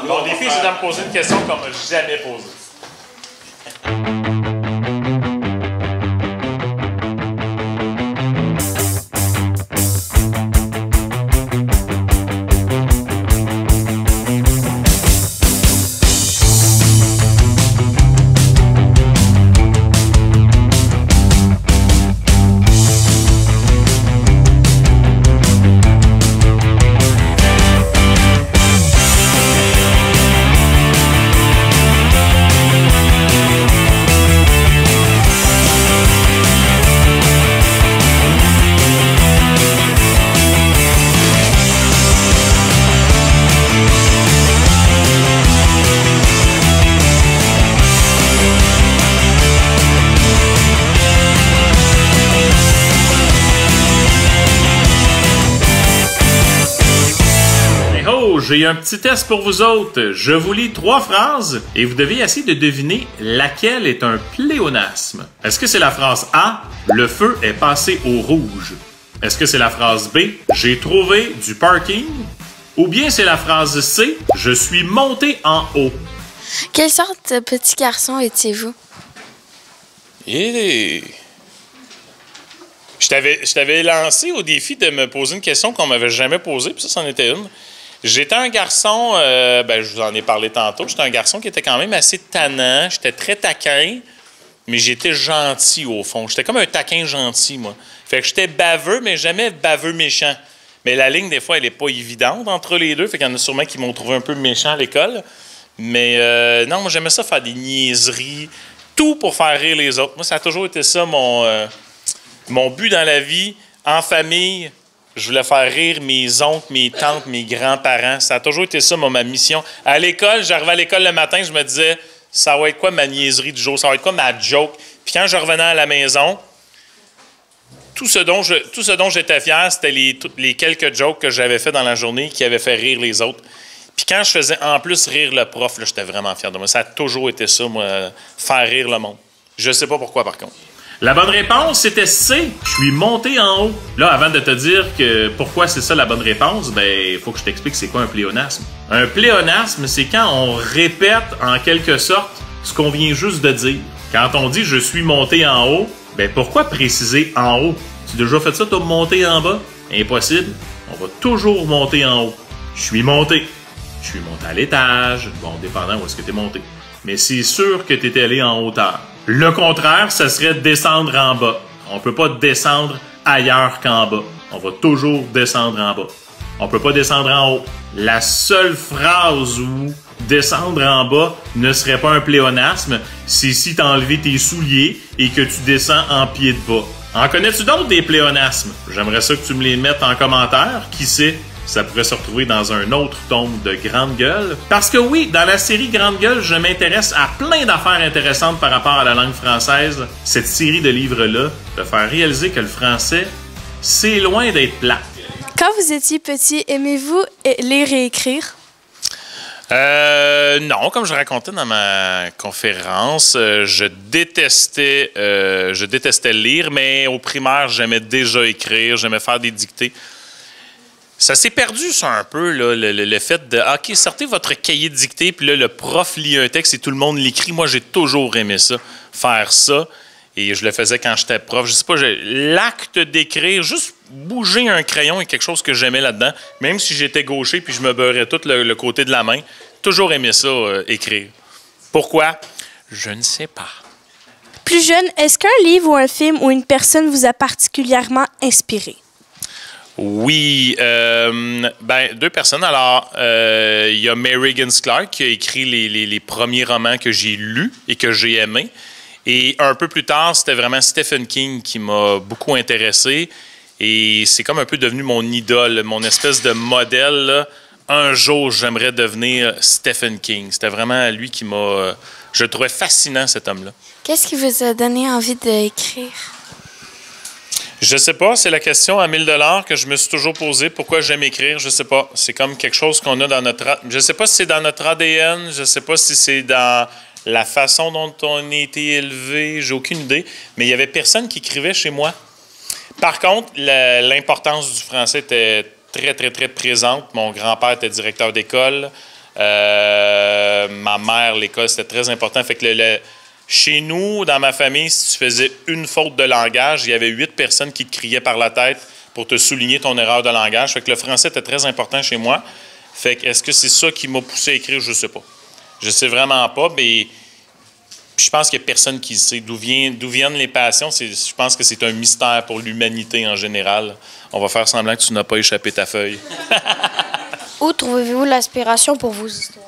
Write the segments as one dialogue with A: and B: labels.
A: nous,
B: Bon, les filles, c'est de me poser une question qu'on m'a jamais posée. J'ai un petit test pour vous autres. Je vous lis 3 phrases et vous devez essayer de deviner laquelle est un pléonasme. Est-ce que c'est la phrase A, le feu est passé au rouge? Est-ce que c'est la phrase B, j'ai trouvé du parking? Ou bien c'est la phrase C, je suis monté en haut?
C: Quelle sorte de petit garçon étiez-vous?
B: Je t'avais lancé au défi de me poser une question qu'on m'avait jamais posée, puis ça, c'en était une. J'étais un garçon, je vous en ai parlé tantôt, j'étais un garçon qui était quand même assez tannant, j'étais très taquin, mais j'étais gentil au fond. J'étais comme un taquin gentil, moi. Fait que j'étais baveux, mais jamais baveux méchant. Mais la ligne, des fois, elle n'est pas évidente entre les deux, fait qu'il y en a sûrement qui m'ont trouvé un peu méchant à l'école. Mais non, moi, j'aimais ça faire des niaiseries, tout pour faire rire les autres. Moi, ça a toujours été ça, mon but dans la vie, en famille. Je voulais faire rire mes oncles, mes tantes, mes grands-parents. Ça a toujours été ça, ma mission. À l'école, j'arrivais à l'école le matin, je me disais, ça va être quoi ma niaiserie du jour? Ça va être quoi ma joke? Puis quand je revenais à la maison, tout ce dont j'étais fier, c'était les quelques jokes que j'avais fait dans la journée qui avaient fait rire les autres. Puis quand je faisais en plus rire le prof, là, j'étais vraiment fier de moi. Ça a toujours été ça, moi, faire rire le monde. Je sais pas pourquoi, par contre. La bonne réponse, c'était C. Je suis monté en haut. Là, avant de te dire que pourquoi c'est ça la bonne réponse, il faut que je t'explique c'est quoi un pléonasme. Un pléonasme, c'est quand on répète en quelque sorte ce qu'on vient juste de dire. Quand on dit « je suis monté en haut », pourquoi préciser en haut? Tu as déjà fait ça, toi, monter en bas? Impossible. On va toujours monter en haut. Je suis monté. Je suis monté à l'étage. Bon, dépendant où est-ce que tu es monté. Mais c'est sûr que tu étais allé en hauteur. Le contraire, ça serait descendre en bas. On peut pas descendre ailleurs qu'en bas. On va toujours descendre en bas. On peut pas descendre en haut. La seule phrase où descendre en bas ne serait pas un pléonasme, c'est si tu as enlevé tes souliers et que tu descends en pied de bas. En connais-tu d'autres des pléonasmes? J'aimerais ça que tu me les mettes en commentaire. Qui sait? Ça pourrait se retrouver dans un autre tome de Grande Gueule. Parce que oui, dans la série Grande Gueule, je m'intéresse à plein d'affaires intéressantes par rapport à la langue française. Cette série de livres-là te faire réaliser que le français, c'est loin d'être plat.
C: Quand vous étiez petit, aimez-vous lire et écrire?
B: Non, comme je racontais dans ma conférence, je détestais lire, mais au primaire, j'aimais déjà écrire, j'aimais faire des dictées. Ça s'est perdu, ça, un peu, là, le fait de « OK, sortez votre cahier de dictée, puis là, le prof lit un texte et tout le monde l'écrit. » Moi, j'ai toujours aimé ça, faire ça. Et je le faisais quand j'étais prof. Je sais pas, l'acte d'écrire, juste bouger un crayon est quelque chose que j'aimais là-dedans. Même si j'étais gaucher puis je me beurrais tout le côté de la main, toujours aimé ça, écrire. Pourquoi? Je ne sais pas.
C: Plus jeune, est-ce qu'un livre ou un film ou une personne vous a particulièrement inspiré?
B: Oui, 2 personnes. Alors, il y a Mary Higgins Clark qui a écrit les premiers romans que j'ai lus et que j'ai aimés. Et un peu plus tard, c'était vraiment Stephen King qui m'a beaucoup intéressé. Et c'est comme un peu devenu mon idole, mon espèce de modèle. Là. Un jour, j'aimerais devenir Stephen King. C'était vraiment lui qui m'a... je le trouvais fascinant, cet homme-là.
C: Qu'est-ce qui vous a donné envie d'écrire?
B: Je sais pas, c'est la question à 1000 $ que je me suis toujours posée. Pourquoi j'aime écrire? Je sais pas. C'est comme quelque chose qu'on a dans notre... Je sais pas si c'est dans notre ADN, je sais pas si c'est dans la façon dont on a été élevé, j'ai aucune idée. Mais il y avait personne qui écrivait chez moi. Par contre, l'importance du français était très, très, très présente. Mon grand-père était directeur d'école. Ma mère, l'école, c'était très important. Fait que chez nous, dans ma famille, si tu faisais une faute de langage, il y avait 8 personnes qui te criaient par la tête pour te souligner ton erreur de langage. Fait que le français était très important chez moi. Fait que est-ce que c'est ça qui m'a poussé à écrire? Je sais pas. Je sais vraiment pas, mais je pense qu'il n'y a personne qui sait d'où viennent les passions. Je pense que c'est un mystère pour l'humanité en général. On va faire semblant que tu n'as pas échappé ta feuille.
A: Où trouvez-vous l'inspiration pour vos histoires?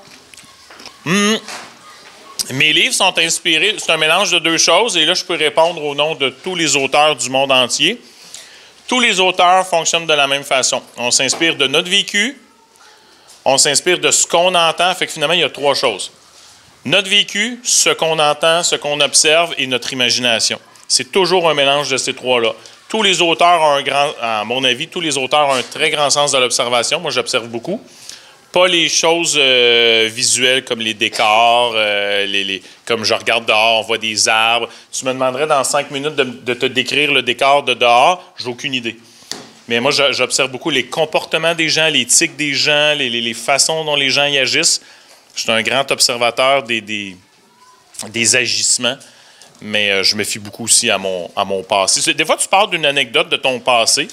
B: Mes livres sont inspirés, c'est un mélange de 2 choses, et là, je peux répondre au nom de tous les auteurs du monde entier. Tous les auteurs fonctionnent de la même façon. On s'inspire de notre vécu, on s'inspire de ce qu'on entend, fait que finalement, il y a 3 choses. Notre vécu, ce qu'on entend, ce qu'on observe et notre imagination. C'est toujours un mélange de ces 3-là. Tous les auteurs ont à mon avis, tous les auteurs ont un très grand sens de l'observation. Moi, j'observe beaucoup. Pas les choses visuelles comme les décors, comme je regarde dehors, on voit des arbres. Tu me demanderais dans 5 minutes de te décrire le décor de dehors, j'ai aucune idée. Mais moi, j'observe beaucoup les comportements des gens, les tics des gens, les façons dont les gens y agissent. Je suis un grand observateur des agissements, mais je me fie beaucoup aussi à mon passé. Des fois, tu parles d'une anecdote de ton passé,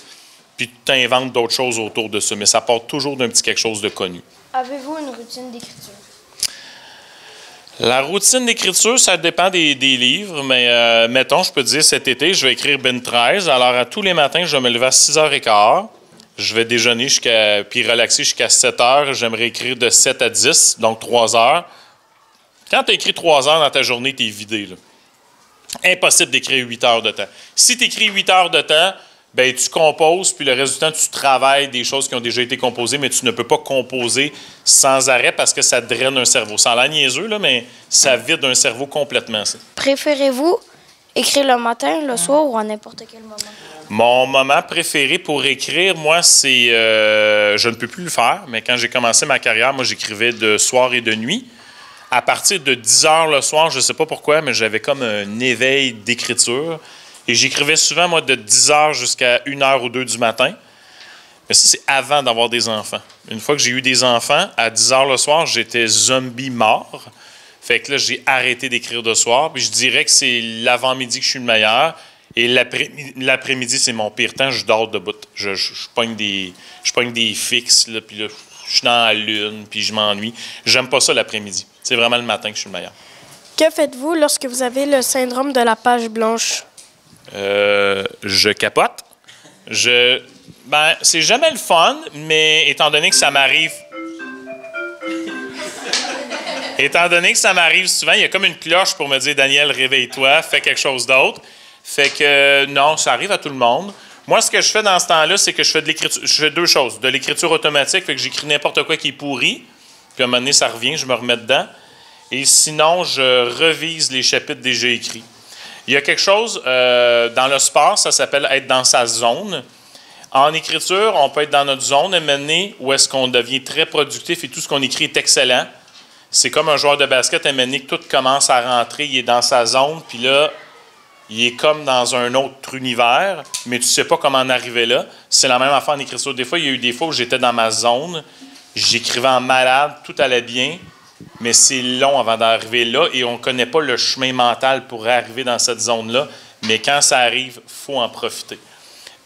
B: puis tu inventes d'autres choses autour de ça, mais ça part toujours d'un petit quelque chose de connu.
A: Avez-vous une routine d'écriture?
B: La routine d'écriture, ça dépend des livres, mais mettons, je peux te dire, cet été, je vais écrire Ben 13. Alors, à tous les matins, je vais me lever à 6h15. Je vais déjeuner puis relaxer jusqu'à 7h. J'aimerais écrire de 7 à 10, donc 3 heures. Quand tu as écrit 3 heures dans ta journée, tu es vidé, là. Impossible d'écrire 8 heures de temps. Si tu écris 8 heures de temps, ben tu composes, puis le reste du temps, tu travailles des choses qui ont déjà été composées, mais tu ne peux pas composer sans arrêt parce que ça draine un cerveau. Ça a l'air niaiseux, là, mais ça vide un cerveau complètement, ça.
A: Préférez-vous écrire le matin, le soir ou à n'importe quel moment?
B: Mon moment préféré pour écrire, moi, c'est... je ne peux plus le faire, mais quand j'ai commencé ma carrière, moi, j'écrivais de soir et de nuit. À partir de 10 heures le soir, je ne sais pas pourquoi, mais j'avais comme un éveil d'écriture. Et j'écrivais souvent, moi, de 10 heures jusqu'à 1 heure ou 2 du matin. Mais ça, c'est avant d'avoir des enfants. Une fois que j'ai eu des enfants, à 10 heures le soir, j'étais zombie mort. Fait que là, j'ai arrêté d'écrire de soir. Puis je dirais que c'est l'avant-midi que je suis le meilleur. Et l'après-midi, c'est mon pire temps. Je dors debout. Je pogne des fixes, là, puis là, je suis dans la lune, puis je m'ennuie. J'aime pas ça l'après-midi. C'est vraiment le matin que je suis le meilleur.
C: Que faites-vous lorsque vous avez le syndrome de la page blanche?
B: Je capote. C'est jamais le fun, mais étant donné que ça m'arrive... Étant donné que ça m'arrive souvent, il y a comme une cloche pour me dire « Daniel, réveille-toi, fais quelque chose d'autre ». Fait que non, ça arrive à tout le monde. Moi, ce que je fais dans ce temps-là, c'est que je fais de l'écriture. Je fais 2 choses. De l'écriture automatique, fait que j'écris n'importe quoi qui est pourri. Puis à un moment donné, ça revient, je me remets dedans. Et sinon, je revise les chapitres déjà écrits. Il y a quelque chose dans le sport, ça s'appelle être dans sa zone. En écriture, on peut être dans notre zone, à un moment donné, où est-ce qu'on devient très productif et tout ce qu'on écrit est excellent. C'est comme un joueur de basket, à un moment donné, que tout commence à rentrer, il est dans sa zone, puis là, il est comme dans un autre univers, mais tu ne sais pas comment en arriver là. C'est la même affaire en écriture. Des fois, il y a eu des fois où j'étais dans ma zone, j'écrivais en malade, tout allait bien, mais c'est long avant d'arriver là et on ne connaît pas le chemin mental pour arriver dans cette zone-là. Mais quand ça arrive, il faut en profiter.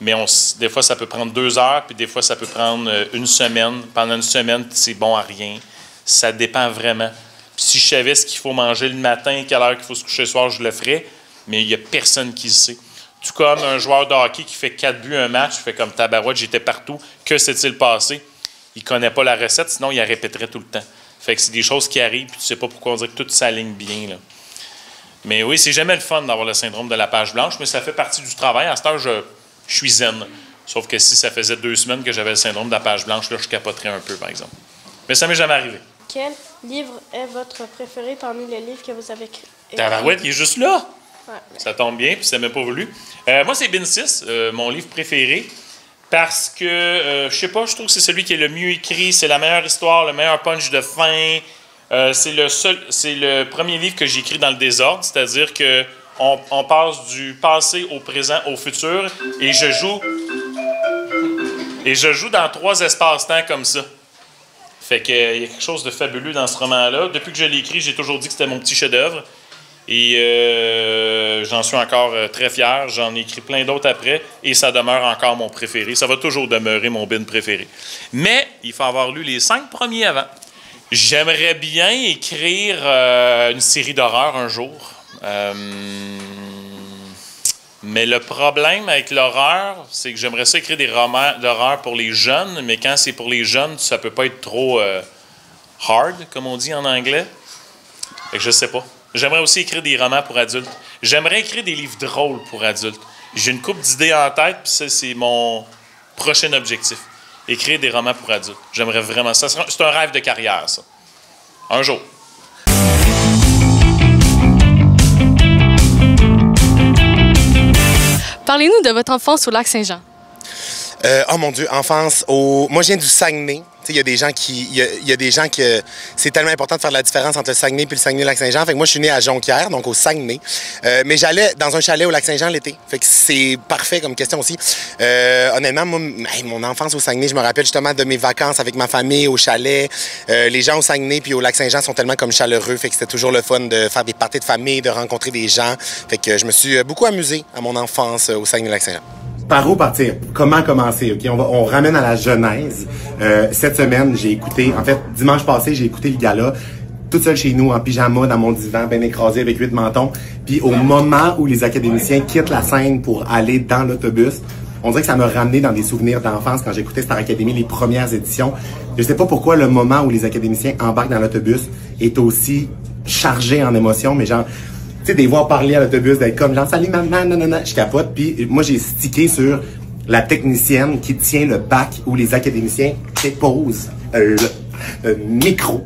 B: Mais des fois, ça peut prendre 2 heures, puis des fois, ça peut prendre 1 semaine. Pendant 1 semaine, c'est bon à rien. Ça dépend vraiment. Puis si je savais ce qu'il faut manger le matin, quelle heure qu'il faut se coucher le soir, je le ferais. Mais il n'y a personne qui le sait. Tout comme un joueur de hockey qui fait 4 buts un match, fait comme tabarouette, j'étais partout. Que s'est-il passé? Il ne connaît pas la recette, sinon il la répéterait tout le temps. Fait que c'est des choses qui arrivent, puis tu ne sais pas pourquoi on dirait que tout s'aligne bien, là. Mais oui, c'est jamais le fun d'avoir le syndrome de la page blanche, mais ça fait partie du travail. À cette heure, je suis zen. Sauf que si ça faisait 2 semaines que j'avais le syndrome de la page blanche, là, je capoterais un peu, par exemple. Mais ça m'est jamais arrivé.
C: Quel livre est votre préféré parmi les livres que vous avez écrits?
B: Tabarouette, il est juste là!
C: Ouais.
B: Ça tombe bien, puis ça ne m'a pas voulu. Moi, c'est Ben 6, mon livre préféré, parce que, je sais pas, je trouve que c'est celui qui est le mieux écrit, c'est la meilleure histoire, le meilleur punch de fin. C'est le premier livre que j'ai écrit dans le désordre, c'est-à-dire que on passe du passé au présent au futur, et je joue dans 3 espaces-temps comme ça. Fait qu'il y a quelque chose de fabuleux dans ce roman-là. Depuis que je l'ai écrit, j'ai toujours dit que c'était mon petit chef-d'œuvre. Et j'en suis encore très fier. J'en ai écrit plein d'autres après. Et ça demeure encore mon préféré. Ça va toujours demeurer mon bin préféré. Mais il faut avoir lu les 5 premiers avant. J'aimerais bien écrire une série d'horreur un jour. Mais le problème avec l'horreur, c'est que j'aimerais ça écrire des romans d'horreur pour les jeunes, mais quand c'est pour les jeunes, ça peut pas être trop hard, comme on dit en anglais. Fait que je sais pas. J'aimerais aussi écrire des romans pour adultes. J'aimerais écrire des livres drôles pour adultes. J'ai une couple d'idées en tête, puis ça, c'est mon prochain objectif. Écrire des romans pour adultes. J'aimerais vraiment ça. C'est un rêve de carrière, ça. Un jour.
D: Parlez-nous de votre enfance au Lac-Saint-Jean.
E: Oh mon Dieu, enfance au... Moi, je viens du Saguenay. Il y a des gens qui... Il y a des gens que... C'est tellement important de faire la différence entre le Saguenay et le Saguenay-Lac-Saint-Jean. Fait que moi, je suis né à Jonquière, donc au Saguenay. Mais j'allais dans un chalet au Lac-Saint-Jean l'été. Fait que c'est parfait comme question aussi. Honnêtement, moi, mon enfance au Saguenay, je me rappelle justement de mes vacances avec ma famille au chalet. Les gens au Saguenay puis au Lac-Saint-Jean sont tellement comme chaleureux. Fait que c'était toujours le fun de faire des parties de famille, de rencontrer des gens. Fait que je me suis beaucoup amusé à mon enfance au Saguenay-Lac-Saint-Jean. Par où partir? Comment commencer? OK? On ramène à la genèse. Cette semaine, j'ai écouté... En fait, dimanche passé, j'ai écouté le gala toute seule chez nous, en pyjama, dans mon divan, bien écrasé avec 8 mentons. Puis au moment où les académiciens quittent la scène pour aller dans l'autobus, on dirait que ça m'a ramené dans des souvenirs d'enfance quand j'écoutais Star Academy, les premières éditions. Je sais pas pourquoi le moment où les académiciens embarquent dans l'autobus est aussi chargé en émotions, mais genre... Tu sais, des voir parler à l'autobus, d'être comme genre, salut maman, nanana, je capote. Puis moi, j'ai stické sur la technicienne qui tient le bac où les académiciens déposent le micro.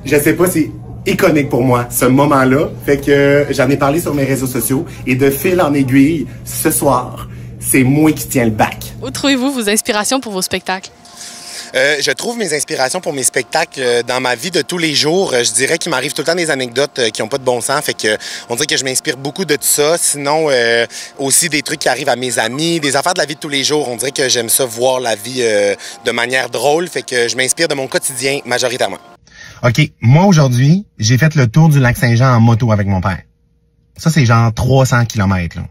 E: Je sais pas, c'est iconique pour moi, ce moment-là. Fait que j'en ai parlé sur mes réseaux sociaux et de fil en aiguille, ce soir, c'est moi qui tiens le bac.
D: Où trouvez-vous vos inspirations pour vos spectacles?
E: Je trouve mes inspirations pour mes spectacles dans ma vie de tous les jours. Je dirais qu'il m'arrive tout le temps des anecdotes qui n'ont pas de bon sens. Fait que on dirait que je m'inspire beaucoup de tout ça. Sinon, aussi des trucs qui arrivent à mes amis, des affaires de la vie de tous les jours. On dirait que j'aime ça voir la vie de manière drôle. Fait que je m'inspire de mon quotidien majoritairement. OK. Moi, aujourd'hui, j'ai fait le tour du Lac-Saint-Jean en moto avec mon père. Ça, c'est genre 300 km, là.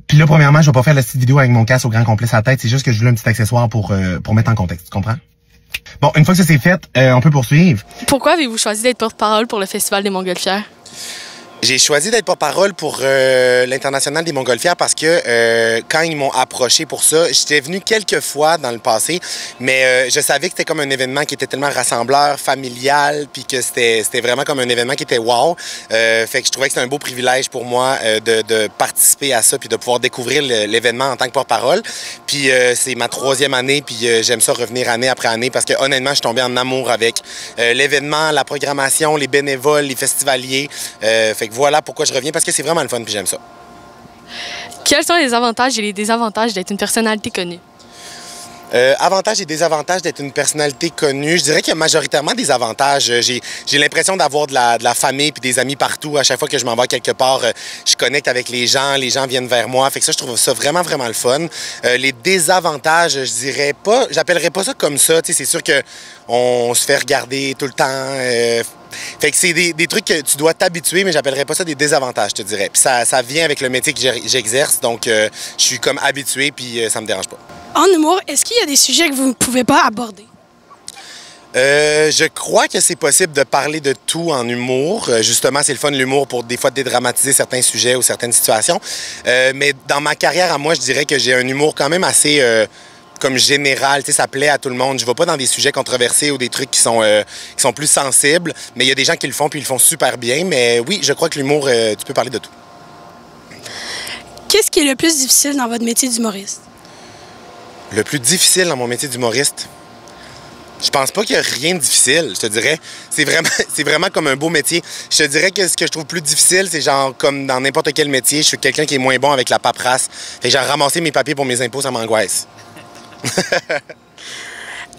E: Puis là, premièrement, je vais pas faire la petite vidéo avec mon casque au grand complet sur la tête. C'est juste que je voulais un petit accessoire pour mettre en contexte. Tu comprends? Bon, une fois que ça c'est fait, on peut poursuivre.
D: Pourquoi avez-vous choisi d'être porte-parole pour le Festival des Montgolfières?
E: J'ai choisi d'être porte-parole pour l'International des Montgolfières parce que quand ils m'ont approché pour ça, j'étais venu quelques fois dans le passé, mais je savais que c'était comme un événement qui était tellement rassembleur, familial, puis que c'était vraiment comme un événement qui était wow. Fait que je trouvais que c'était un beau privilège pour moi de participer à ça puis de pouvoir découvrir l'événement en tant que porte-parole. Puis c'est ma 3e année, puis j'aime ça revenir année après année parce que honnêtement, je suis tombé en amour avec l'événement, la programmation, les bénévoles, les festivaliers. Fait que voilà pourquoi je reviens, parce que c'est vraiment le fun puis j'aime ça.
D: Quels sont les avantages et les désavantages d'être une personnalité connue?
E: Avantages et désavantages d'être une personnalité connue. Je dirais qu'il y a majoritairement des avantages. J'ai l'impression d'avoir de la famille puis des amis partout. À chaque fois que je m'en vais quelque part, je connecte avec les gens viennent vers moi. Fait que ça, je trouve ça vraiment, vraiment le fun. Les désavantages, je dirais pas, j'appellerais pas ça comme ça. Tu sais, c'est sûr que on se fait regarder tout le temps. Fait que c'est des trucs que tu dois t'habituer, mais j'appellerais pas ça des désavantages, je te dirais. Puis ça vient avec le métier que j'exerce, donc je suis comme habitué, puis ça me dérange pas.
F: En humour, est-ce qu'il y a des sujets que vous ne pouvez pas aborder?
E: Je crois que c'est possible de parler de tout en humour. Justement, c'est le fun de l'humour pour des fois dédramatiser certains sujets ou certaines situations. Mais dans ma carrière à moi, je dirais que j'ai un humour quand même assez... comme général, tu sais, ça plaît à tout le monde. Je ne vais pas dans des sujets controversés ou des trucs qui sont plus sensibles, mais il y a des gens qui le font puis ils le font super bien. Mais oui, je crois que l'humour, tu peux parler de tout.
F: Qu'est-ce qui est le plus difficile dans votre métier d'humoriste?
E: Le plus difficile dans mon métier d'humoriste? Je pense pas qu'il y a rien de difficile, je te dirais. C'est vraiment comme un beau métier. Je te dirais que ce que je trouve plus difficile, c'est genre comme dans n'importe quel métier, je suis quelqu'un qui est moins bon avec la paperasse. Fait que genre ramasser mes papiers pour mes impôts, ça m'angoisse.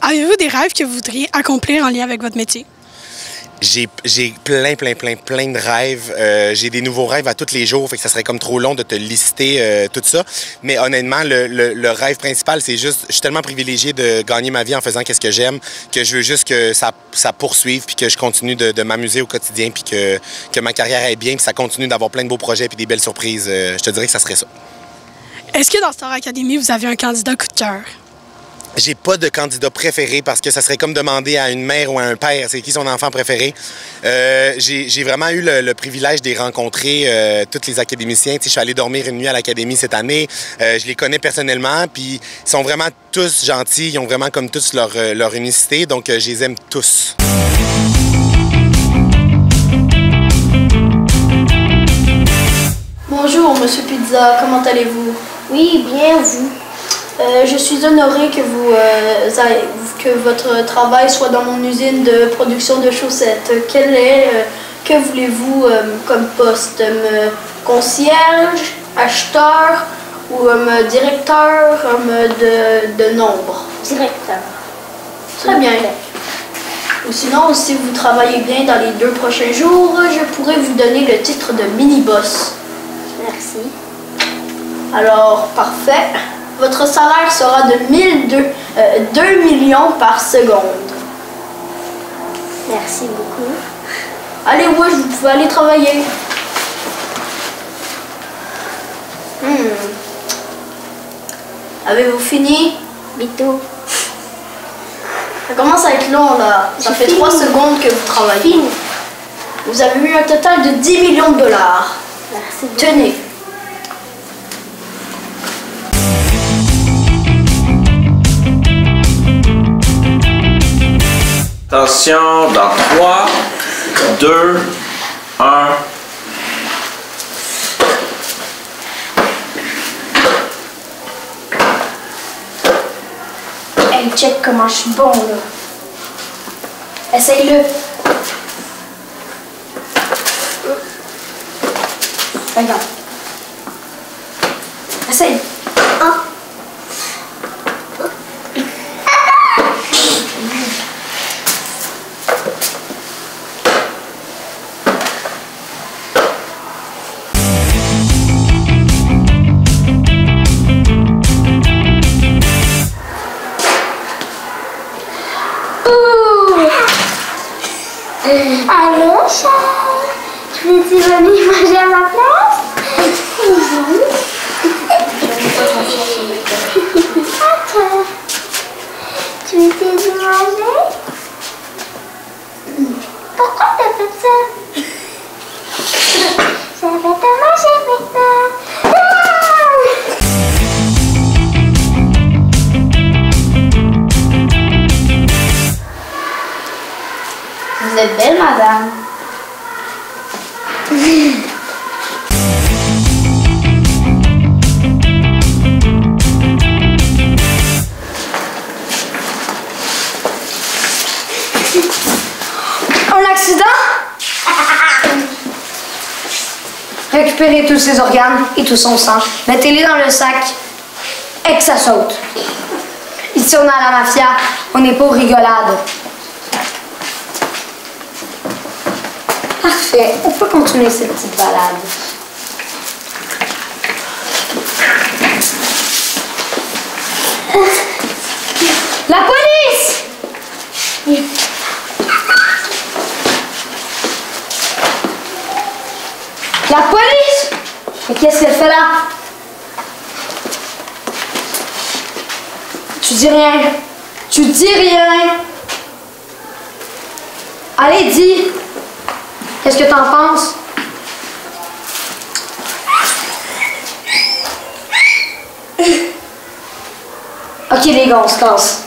F: Avez-vous des rêves que vous voudriez accomplir en lien avec votre métier?
E: J'ai plein de rêves. J'ai des nouveaux rêves à tous les jours, fait que ça serait comme trop long de te lister tout ça. Mais honnêtement, le rêve principal, c'est juste, je suis tellement privilégié de gagner ma vie en faisant qu'est-ce que j'aime, que je veux juste que ça poursuive, puis que je continue de m'amuser au quotidien, puis que ma carrière aille bien, puis ça continue d'avoir plein de beaux projets, puis des belles surprises. Je te dirais que ça serait ça.
F: Est-ce que dans Star Academy, vous avez un candidat coup de cœur?
E: J'ai pas de candidat préféré parce que ça serait comme demander à une mère ou à un père c'est qui son enfant préféré. J'ai vraiment eu le privilège de les rencontrer, tous les académiciens. Je suis allé dormir une nuit à l'académie cette année. Je les connais personnellement, puis ils sont vraiment tous gentils. Ils ont vraiment comme tous leur unicité, donc je les aime tous.
G: Bonjour, Monsieur Pizza, comment allez-vous?
A: Oui, bien, vous.
G: Je suis honoré que votre travail soit dans mon usine de production de chaussettes. Que voulez-vous comme poste? Concierge, acheteur ou directeur de nombre?
A: Directeur.
G: Très bien. Ou sinon, si vous travaillez bien dans les 2 prochains jours, je pourrais vous donner le titre de mini-boss.
A: Merci.
G: Alors, parfait. Votre salaire sera de 2 millions par seconde.
A: Merci beaucoup.
G: Allez, ouais, vous pouvez aller travailler. Avez-vous fini?
A: Bientôt.
G: Ça commence à être long, là. Ça fait 3 secondes que vous travaillez.
A: Fini.
G: Vous avez eu un total de 10 millions de dollars.
A: Merci beaucoup.
G: Tenez.
H: Attention, dans 3, 2, 1.
G: Hey, check comment je suis bon, là. Essaye-le. Regarde. Essaye.
A: Allô, Charles? Tu veux-tu venir manger à ma place? Attends. Tu veux-tu manger? Pourquoi t'as fait ça? Je vais te manger maintenant.
G: Vous êtes belle, madame.
I: Un accident? Récupérez tous ses organes et tout son sang. Mettez-les dans le sac et que ça saute. Ici, on est à la mafia. On n'est pas aux rigolades. Parfait. On peut continuer cette petite balade. La police! La police! Mais qu'est-ce qu'elle fait là? Tu dis rien. Tu dis rien. Allez, dis. Qu'est-ce que t'en penses? Ok les gars, on se casse.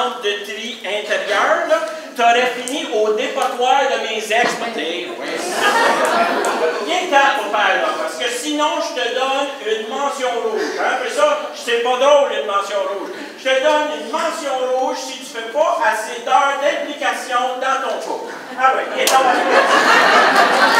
B: centre de tri intérieur, là, t'aurais fini au dépotoir de mes ex. Viens temps pour faire là, parce que sinon, je te donne une mention rouge. Hein? Après ça, c'est pas drôle, une mention rouge. Je te donne une mention rouge si tu fais pas assez d'heures d'implication dans ton couple. Ah oui, viens t'en